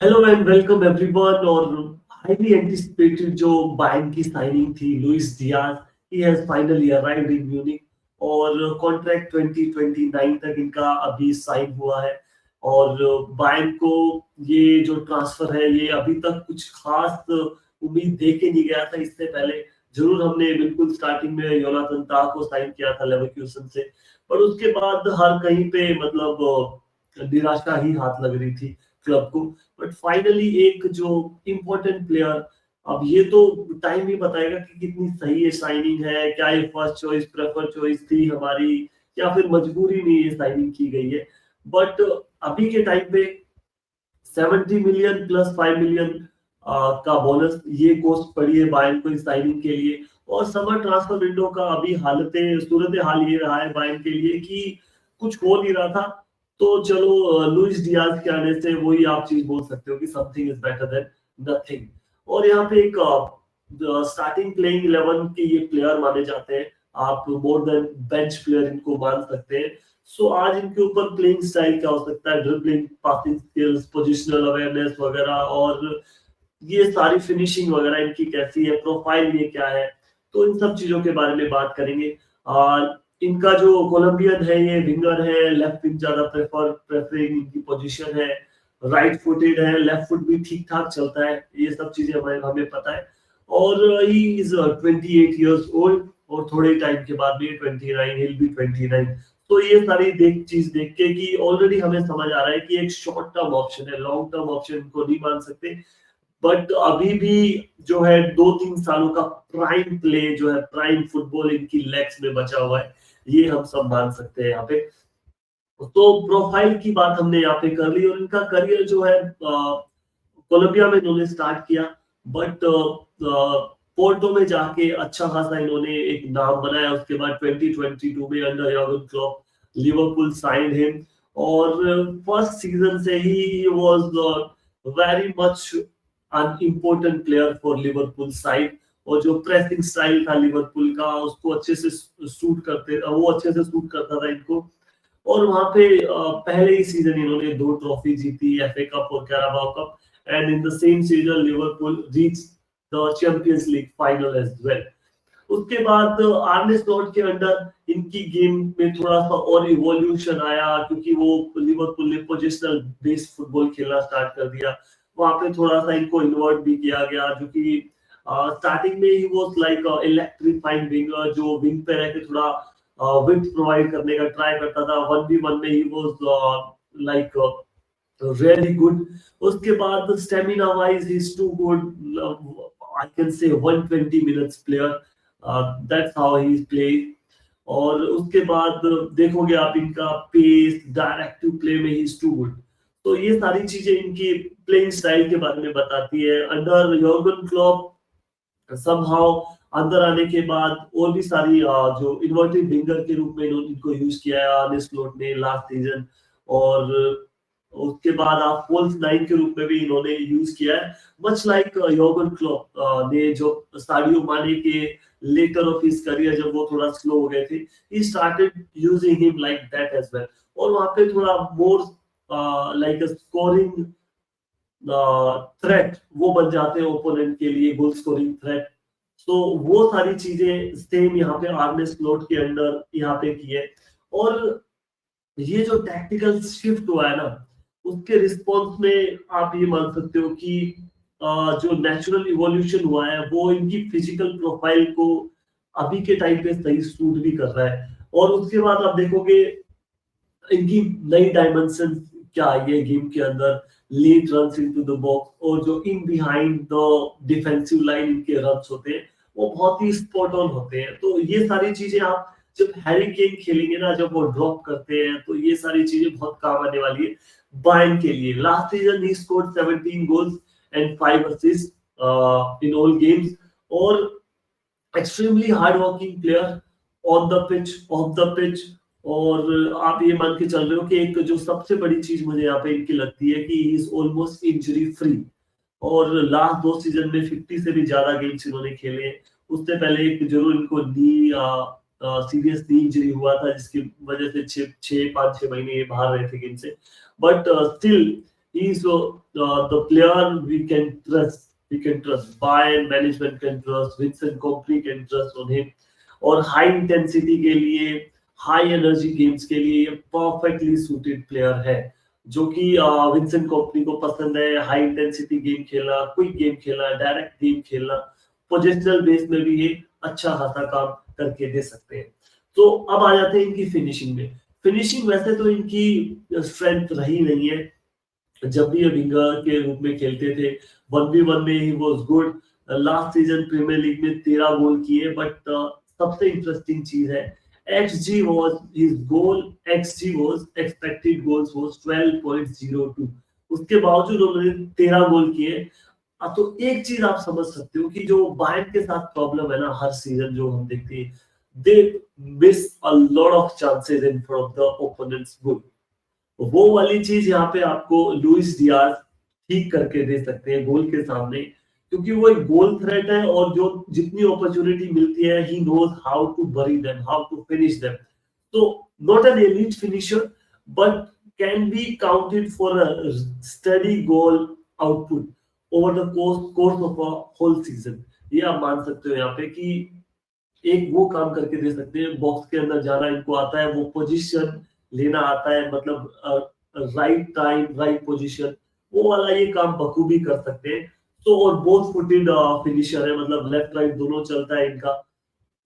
Hello and welcome everyone. और highly anticipated जो Bayern की साइनिंग थी Luis Diaz, he has finally arrived in Munich. और contract 2029 तक इनका अभी साइन हुआ है। और बायर्न को ये जो ट्रांसफर है ये अभी तक कुछ खास उम्मीद दे के नहीं गया था। इससे पहले जरूर हमने बिल्कुल स्टार्टिंग में योनाथन ताह को साइन किया था लेवरक्यूसन से, पर उसके बाद हर कहीं पे मतलब निराशा ही हाथ लग रही थी क्लब को। बट फाइनली एक जो इम्पोर्टेंट प्लेयर, अब ये तो टाइम ही बताएगा कि कितनी सही ये साइनिंग है, क्या ये फर्स्ट चॉइस प्रेफर चॉइस थी हमारी या फिर मजबूरी में ये साइनिंग की गई है। बट अभी के टाइम पे 70 मिलियन प्लस 5 मिलियन का बोनस ये कॉस्ट पड़ी है बायर्न को इस साइनिंग के लिए। और समर ट्रांसफर विंडो का अभी सूरत हाल ये रहा है बायर्न के लिए कि कुछ हो नहीं रहा था। तो चलो लुइस डियाज के आने से वही आप चीज बोल सकते हो कि something is better than nothing. और यहाँ पे एक स्टार्टिंग प्लेइंग 11 के ये प्लेयर माने जाते हैं। आप मोर देन बेंच प्लेयर इनको मान सकते हैं। सो आज इनके ऊपर प्लेइंग स्टाइल क्या हो सकता है, dribbling, passing skills, positional awareness वगैरह, और ये सारी फिनिशिंग वगैरह इनकी कैसी है, प्रोफाइल ये क्या है, तो इन सब चीजों के बारे में बात करेंगे। इनका जो कोलंबियन है ये विंगर है, लेफ्ट विंग ज्यादा प्रेफरिंग इनकी पोजीशन है। राइट फुटेड है, लेफ्ट फुट भी ठीक ठाक चलता है, ये सब चीजें हमें हमें पता है। और ही इज 28 ईयर्स ओल्ड, और थोड़े टाइम के बाद में 29, ही विल बी 29। तो ये सारी चीज देख के कि ऑलरेडी हमें समझ आ रहा है कि एक शॉर्ट टर्म ऑप्शन है, लॉन्ग टर्म ऑप्शन को नहीं मान सकते। बट अभी भी जो है 2-3 सालों का प्राइम प्ले जो है, प्राइम फुटबॉल इनकी लेग्स में बचा हुआ है, ये हम सब मान सकते हैं यहाँ पे। तो प्रोफाइल की बात हमने यहाँ पे कर ली, और इनका करियर जो है कोलंबिया में इन्होंने स्टार्ट किया। बट पोर्टो में जाके अच्छा खासा इन्होंने एक नाम बनाया। उसके बाद 2022 में under Jurgen Klopp Liverpool signed him. और फर्स्ट सीजन से ही was very much an important player for Liverpool side. और जो प्रेसिंग स्टाइल था लिवरपूल का उसको अच्छे से सूट करते, वो अच्छे से सूट करता था इनको। और वहां पे पहले ही सीजन इन्होंने 2 ट्रॉफी जीती, एफए कप और Carabao cup. And in the same season Liverpool reach the champions league final as well. उसके बाद आर्ने स्लॉट के अंडर इनकी गेम में थोड़ा सा और इवोल्यूशन आया, क्योंकि वो लिवरपूल ने पोजिशनल बेस्ड फुटबॉल खेलना स्टार्ट कर दिया। वहां पे थोड़ा सा इनको इन्वर्ट भी किया गया, जो कि स्टार्टिंग में he was like electrifying winger, जो विंग पे रह के थोड़ा विड्थ प्रोवाइड करने का ट्राई करता था। 1v1 में he was like really good. उसके बाद stamina wise he's too good. I can say 120 minutes player. That's how he's played. और उसके बाद देखोगे आप इनका पेस, डायरेक्टिव प्ले में he's too good. तो ये सारी चीजें इनकी प्लेइंग स्टाइल के बारे में बताती है। अंडर योर्गन क्लॉप समहाउ अंदर आने के बाद और भी सारी जो इन्वर्टेड विंगर के रूप में इन्होंने इनको यूज किया है आर्ने स्लॉट ने लास्ट सीजन। और उसके बाद आप फोल्स 9 के रूप में भी इन्होंने यूज किया है, मच लाइक योर्गन क्लॉप ने जो साडियो माने के लेटर ऑफ हिज करियर जब वो थोड़ा स्लो हो गए थे, he started using him like that as well. और वहां पे थोड़ा more like a scoring threat वो बन जाते हैं ओपोनेंट के लिए, गोल स्कोरिंग थ्रेट। तो वो सारी चीजें सेम यहाँ पे आर्ने स्लॉट के अंडर यहाँ पे की है। और ये जो टैक्टिकल शिफ्ट हुआ है ना, उसके रिस्पॉन्स में आप ये मान सकते हो कि जो नेचुरल इवोल्यूशन हुआ है वो इनकी फिजिकल प्रोफाइल को अभी के टाइम पे सही सूट भी कर रहा है। और उसके बाद आप देखोगे इनकी नई डायमेंशन क्या आई है गेम के अंदर, late runs into the box, और जो in behind the defensive line इनके रन्स होते हैं वो बहुत ही स्पॉट ऑन होते हैं। तो ये सारी चीजें आप जब हैरी केन खेलेंगे ना, जब वो ड्रॉप करते हैं, तो ये सारी चीजें बहुत काम आने वाली है बायर्न के लिए। Last season he scored 17 goals and 5 assist in all games. और extremely hard working player on the pitch, off the pitch. और आप ये मान के चल रहे हो कि एक जो सबसे बड़ी चीज मुझे यहाँ पे इनकी लगती है कि he is almost injury free. और लास्ट 2 सीजन में 50 से भी ज्यादा गेम्स इन्होंने खेले हैं। उससे पहले एक जरूर इनको नी सीरियस नी इंजरी हुआ था, जिसकी वजह से 5-6 महीने ये बाहर रहे थे गेम से। But still He's the player we can trust. We can trust. Bayern management can trust. Vincent Kompany can trust on him. और हाई इंटेंसिटी के लिए, हाई एनर्जी गेम्स के लिए ये परफेक्टली सूटेड प्लेयर है, जो कि विंसेंट कंपनी को पसंद है। हाई इंटेंसिटी गेम खेलना, क्विक गेम खेलना, डायरेक्ट गेम खेलना, पोजिशनल बेस में भी ये अच्छा खासा काम करके दे सकते हैं। तो अब आ जाते हैं इनकी फिनिशिंग में। फिनिशिंग वैसे तो इनकी स्ट्रेंथ रही नहीं है, जब भी ये विंगर के रूप में खेलते थे 1v1 में he was good. Last season premier league में 13 गोल किए, बट सबसे इंटरेस्टिंग चीज है XG was his goal, XG was expected goals was 12.02। उसके बावजूद उन्होंने 13 गोल किए। तो एक चीज आप समझ सकते हो कि जो बायर्न के साथ प्रॉब्लम है ना, हर सीजन जो हम देखते हैं, they miss a lot of chances in front of the opponents goal. वो वाली चीज यहाँ पे आपको लुइस डियाज ठीक करके दे सकते हैं गोल के सामने, क्योंकि वो एक गोल थ्रेट है, और जो जितनी अपॉर्चुनिटी मिलती है he knows how to bury them, how to finish them. तो not an elite finisher, but can be counted for a steady goal output over the course of a whole season. ये आप मान सकते हो यहाँ पे कि एक वो काम करके दे सकते हैं, बॉक्स के अंदर जाना इनको आता है, वो पोजीशन लेना आता है, मतलब राइट टाइम राइट पोजीशन, वो वाला ये काम बखूबी कर सकते हैं। तो और बोथ फुटेड फिनिशर है, मतलब लेफ्ट राइट दोनों चलता है इनका,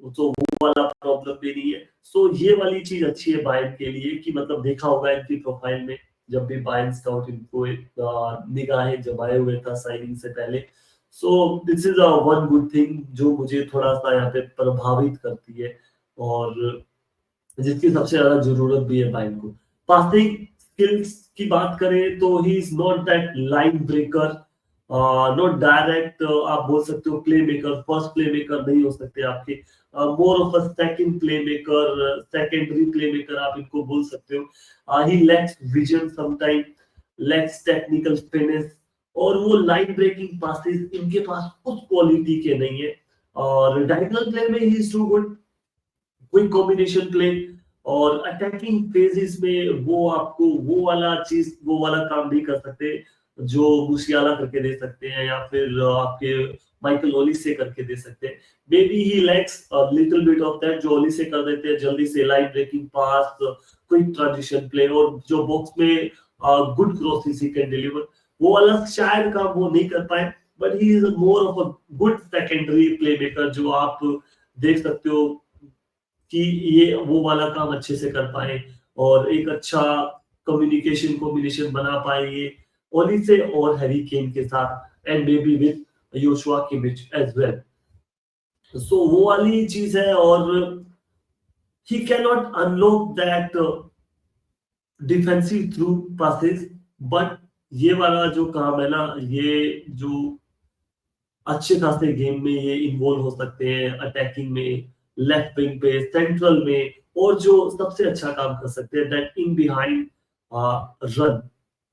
तो वो वाला प्रॉब्लम भी नहीं है। सो ये वाली चीज अच्छी है बायर्न के लिए, कि मतलब देखा होगा इनकी प्रोफाइल में, जब भी बायर्न स्काउट इनको निगाहें जमाए हुए था साइनिंग से पहले। So this is one good thing जो मुझे थोड़ा सा यहाँ पे प्रभावित करती है, और जिसकी सबसे ज्यादा जरूरत भी है बायर्न को। पासिंग स्किल्स की बात करें तो he is not that line breaker, not direct, आप बोल सकते हो playmaker, first playmaker नहीं हो सकते आपके, more of a second playmaker, secondary playmaker आप इनको बोल सकते हो। He lacks vision sometime, lacks technical fitness, और वो लाइन ब्रेकिंग पासेस इनके पास उस क्वालिटी के नहीं है। और डायगोनल प्ले में he is too good, quick combination play, और अटैकिंग फेजेस में वो आपको वो वाला चीज, वो वाला काम नहीं कर सकते जो मुसियाला करके दे सकते हैं, या फिर आपके माइकल ओलिसे करके दे सकते हैं। May be he lakhs little bit of that, जो ओलिसे कर देते हैं जल्दी से, लाइन ब्रेकिंग पास, क्विक ट्रांजिशन प्ले, और जो बॉक्स में good crosses he can deliver, वो वाला शायद काम वो नहीं कर पाए। But he is more of a good secondary play maker, जो आप देख सकते हो कि ये वो वाला काम अच्छे से कर पाए, और एक अच्छा कम्युनिकेशन कॉम्बिनेशन बना पाए ये ओली से और हैरी केन के साथ, and maybe with Joshua Kimmich as well. So वो वाली चीज है, और he cannot unlock that defensive through passes, but ये वाला जो काम है ना, ये जो अच्छे खासे गेम में ये इन्वॉल्व हो सकते हैं, अटैकिंग में, लेफ्ट विंग पे, सेंट्रल में, और जो सबसे अच्छा काम कर सकते हैं that in behind run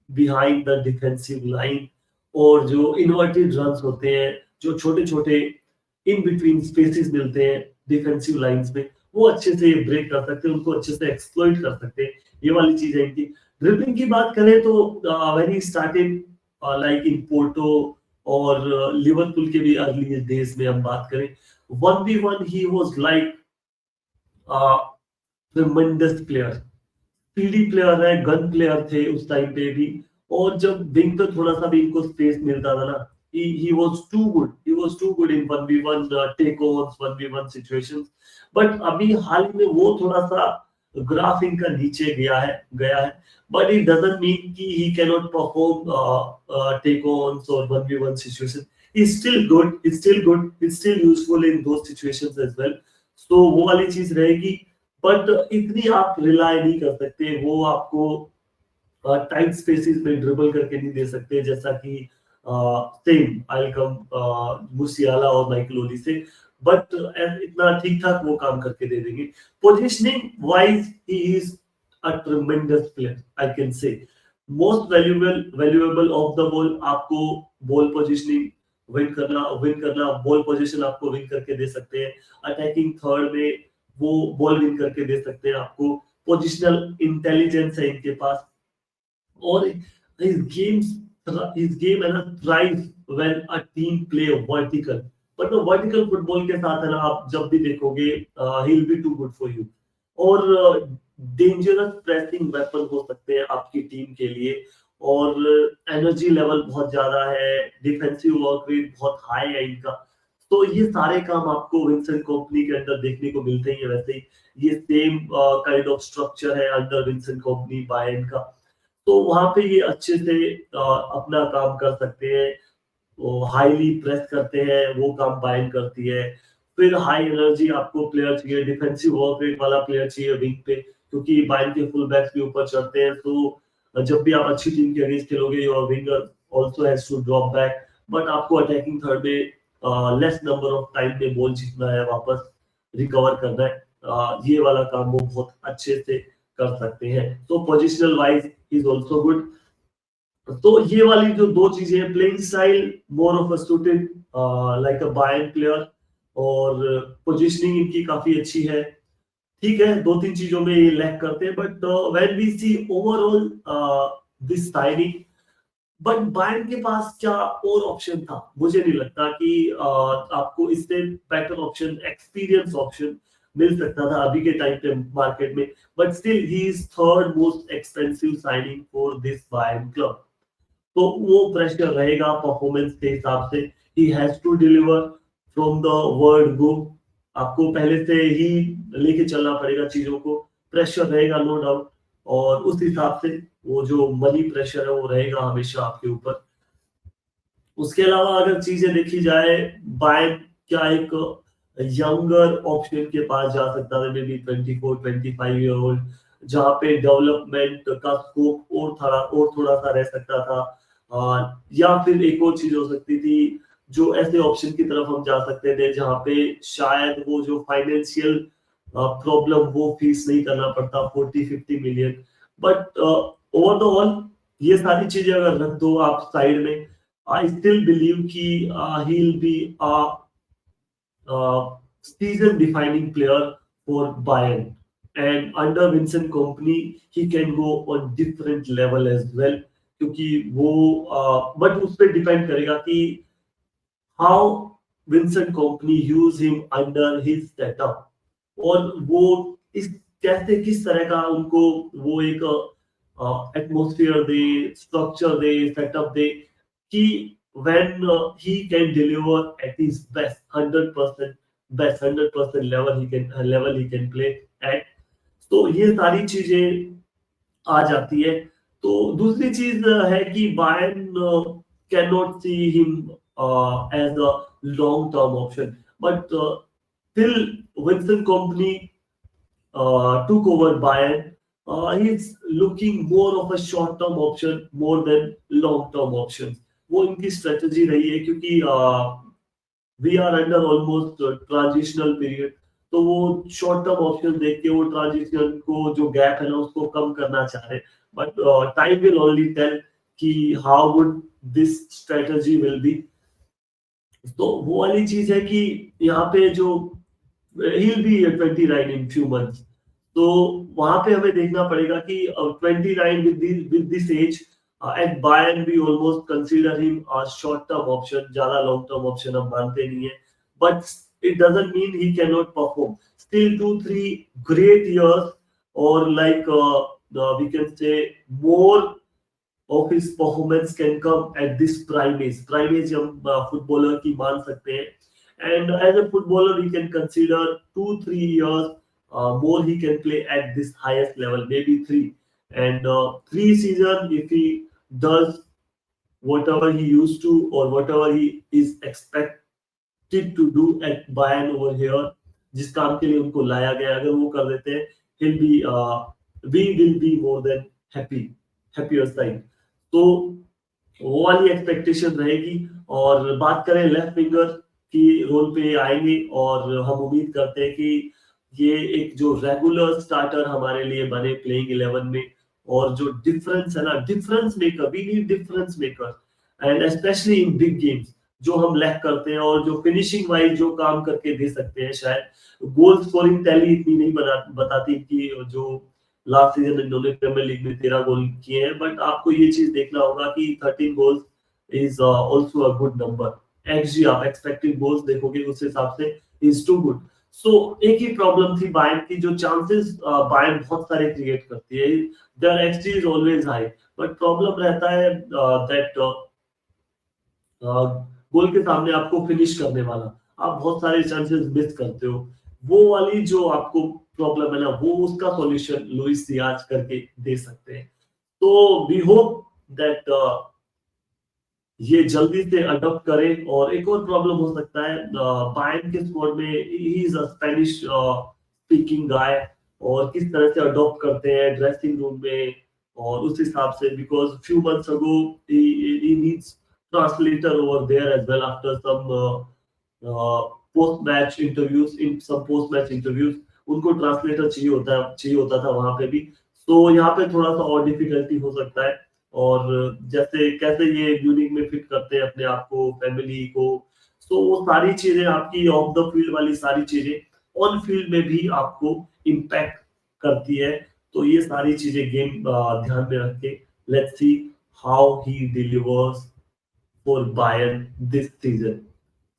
behind the defensive line, और जो इन्वर्टेड रन्स होते हैं, जो छोटे छोटे इन बिटवीन स्पेसेस मिलते हैं डिफेंसिव लाइंस में, वो अच्छे से ब्रेक कर सकते हैं, उनको अच्छे से एक्सप्लॉइट कर सकते हैं। ये वाली चीज है इनकी। ड्रिबलिंग की बात करें तो when he started like in Porto और लिवरपूल के भी अर्ली डेज में हम बात करें, 1v1 he was like tremendous player, speedy player है, गन प्लेयर थे उस टाइम पे भी। और जब विंग पे थोड़ा सा भी इनको स्पेस मिलता था ना, he was too good, he was too good in 1v1 takeovers, 1v1 situations। But अभी हाल ही में वो थोड़ा सा ग्राफ इनका नीचे गया है, but it doesn't mean कि he cannot perform takeovers or 1v1 situation। He's still good, he's still useful in those situations as well। so वो वाली चीज रहेगी, बट इतनी आप रिलाय नहीं कर सकते, वो आपको टाइट स्पेसेस में ड्रिबल करके नहीं दे सकते, जैसा कि सेम आई कम मुसियाला और माइकल ओली से। बट इतना ठीक ठाक वो काम करके दे देंगे। Positioning wise he is a ट्रेमेंडस player, I can say most valuable of the ball. आपको बॉल पोजीशनिंग विन करना बॉल पोजीशन आपको विन करके दे सकते हैं। अटैकिंग थर्ड में वो बॉल विन करके दे सकते हैं आपको। पोजिशनल इंटेलिजेंस है इनके पास, और his games his game है ना thrives when a team play vertical, but the vertical football के साथ है ना आप जब भी देखोगे he'll be too good for you, और डेंजरस प्रेसिंग वेपन हो सकते हैं आपकी टीम के लिए, और एनर्जी लेवल बहुत ज्यादा है, डिफेंसिव वर्क रेट बहुत हाई है इनका। तो ये सारे काम आपको विंसेंट कंपनी के अंदर देखने को मिलते ही है। वैसे ही ये सेम काइंड ऑफ स्ट्रक्चर है अंडर विंसेंट कंपनी बायर्न का। तो वहां पे ये अच्छे से अपना काम कर सकते हैं, वो हाईली प्रेस करते हैं, वो काम बायर्न करती है। फिर हाई एनर्जी आपको प्लेयर चाहिए, डिफेंसिव वर्क रेट वाला प्लेयर चाहिए विंग पे, क्योंकि बायर्न के फुल बैक्स भी ऊपर चढ़ते हैं। तो जब भी आप अच्छी टीम के अगेंस्ट खेलोगे your winger also has to drop back, but आपको अटैकिंग थर्ड में लेस नंबर ऑफ टाइम में बॉल जीतना है, वापस रिकवर करना है। ये वाला काम वो बहुत अच्छे से कर सकते हैं। तो positional wise is also good. तो ये वाली जो दो चीजें हैं, playing style more of a suited like a Bayern player, और पोजीशनिंग इनकी काफी अच्छी है। ठीक है, दो तीन चीजों में ये लैक करते हैं, but when we see overall this signing, but Bayern के पास क्या और ऑप्शन था? मुझे नहीं लगता कि आपको इससे बेटर ऑप्शन, एक्सपीरियंस ऑप्शन मिल सकता था अभी के टाइम पे मार्केट में, but still he is third most expensive signing for this Bayern club. तो वो प्रेशर रहेगा परफॉर्मेंस के हिसाब से, he has to deliver from the word go. आपको पहले से ही लेके चलना पड़ेगा चीजों को, प्रेशर रहेगा नो डाउट, और उस हिसाब से वो जो मनी प्रेशर है वो रहेगा हमेशा आपके ऊपर। उसके अलावा अगर चीजें देखी जाए, बायर्न क्या एक यंगर ऑप्शन के पास जा सकता था, मे बी 24-25 ईयर ओल्ड, जहाँ पे डेवलपमेंट का स्कोप और थोड़ा सा रह सकता था। या फिर एक और चीज हो सकती थी, जो ऐसे ऑप्शन की तरफ हम जा सकते थे जहाँ पे शायद वो जो फाइनेंशियल प्रॉब्लम वो फेस नहीं करना पड़ता 40-50 million. But over the all ये सारी चीजें अगर रख दो आप साइड में, आई स्टिल बिलीव कि he will be a season defining player for Bayern, and under Vincent Kompany he can go on different level as well, क्योंकि वो बट उस पर डिपेंड करेगा कि how Vincent company use him under his setup, और वो इस कैसे किस तरह का उनको वो एक एटमॉस्फेयर दे, स्ट्रक्चर दे, सेटअप दे, कि when he can deliver at his best 100% best 100% level he can play at। तो ये सारी चीजें आ जाती है। तो दूसरी चीज है कि Bayern can not see him as a long term option, but till Vincent Kompany took over Bayern, he's looking more of a short term option more than long term options। वो इनकी स्ट्रेटजी रही है, क्योंकि we are under almost transitional period, तो वो short term option देख के वो ट्रांजिशन को जो गैप है ना उसको कम करना चाह रहे, but time will only tell कि how would this strategy will be. तो वो वाली चीज है कि यहाँ पे जो he'll be 29 in few months, तो वहां पे हमें देखना पड़ेगा कि 29 with this age at Bayern we almost consider him a short term option, ज्यादा long term option हम मानते नहीं है, but it doesn't mean he cannot perform, still 2-3 great years, or like we can say more of his performance can come at this prime age। Prime age हम footballer की मान सकते हैं, and as a footballer we can consider 2-3 years more he can play at this highest level, maybe 3, and 3 seasons if he does whatever he used to or whatever he is expected to do at Bayern over here, जिस काम के लिए उनको लाया गया, अगर वो कर देते हैं he'll be we will be more than happier side। तो वो वाली एक्सपेक्टेशन रहेगी। और बात करें लेफ्ट विंगर की रोल पे आएंगे, और हम उम्मीद करते हैं कि ये एक जो रेगुलर स्टार्टर हमारे लिए बने प्लेइंग 11 में, और जो डिफरेंस है ना, difference maker, we need difference maker, and specially in big games जो हम लैक करते हैं, और जो फिनिशिंग वाइज जो काम करके दे सकते हैं। शायद गोल स्कोरिंग टैली इतनी नहीं बताती कि जो लास्ट सीजन इन्होंने प्रीमियर लीग में 13 गोल किए हैं, बट आपको ये चीज देखना होगा कि 13 goals is also a good number. XD आप एक्सपेक्टेड गोल्स देखोगे उस हिसाब से इज टू गुड। सो एक ही प्रॉब्लम थी बायर्न की, जो चांसेस बायर्न बहुत सारे क्रिएट करती है, there xG is always high, but problem रहता है दैट गोल के सामने आपको फिनिश करने वाला, आप बहुत सारे चांसेस मिस करते हो। वो वाली जो आपको प्रॉब्लम है ना, वो उसका सॉल्यूशन लुइस डियाज करके दे सकते हैं। तो वी होप दैट ये जल्दी से अडॉप्ट करे। और एक और प्रॉब्लम हो सकता है बायर्न के स्क्वाड में, he is a Spanish speaking guy, और किस तरह से अडॉप्ट करते हैं ड्रेसिंग रूम में, और उस हिसाब से, because few months ago he needs translator over there as well after some post match interviews, इन सब पोस्ट मैच इंटरव्यूज उनको ट्रांसलेटर चाहिए होता था वहां पे भी। तो यहाँ पे थोड़ा सा और डिफिकल्टी हो सकता है। और जैसे कैसे ये म्यूनिक में फिट करते हैं अपने आप को, फैमिली को, तो वो सारी चीजें आपकी ऑफ द फील्ड वाली सारी चीजें ऑन फील्ड में भी आपको इम्पैक्ट करती है। तो ये सारी चीजें गेम ध्यान में रख के let's see how he delivers for Bayern this season.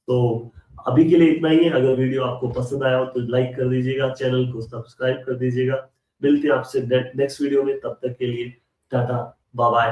तो अभी के लिए इतना ही है। अगर वीडियो आपको पसंद आया हो तो लाइक कर दीजिएगा, चैनल को सब्सक्राइब कर दीजिएगा। मिलते हैं आपसे नेक्स्ट वीडियो में, तब तक के लिए टाटा बाय बाय।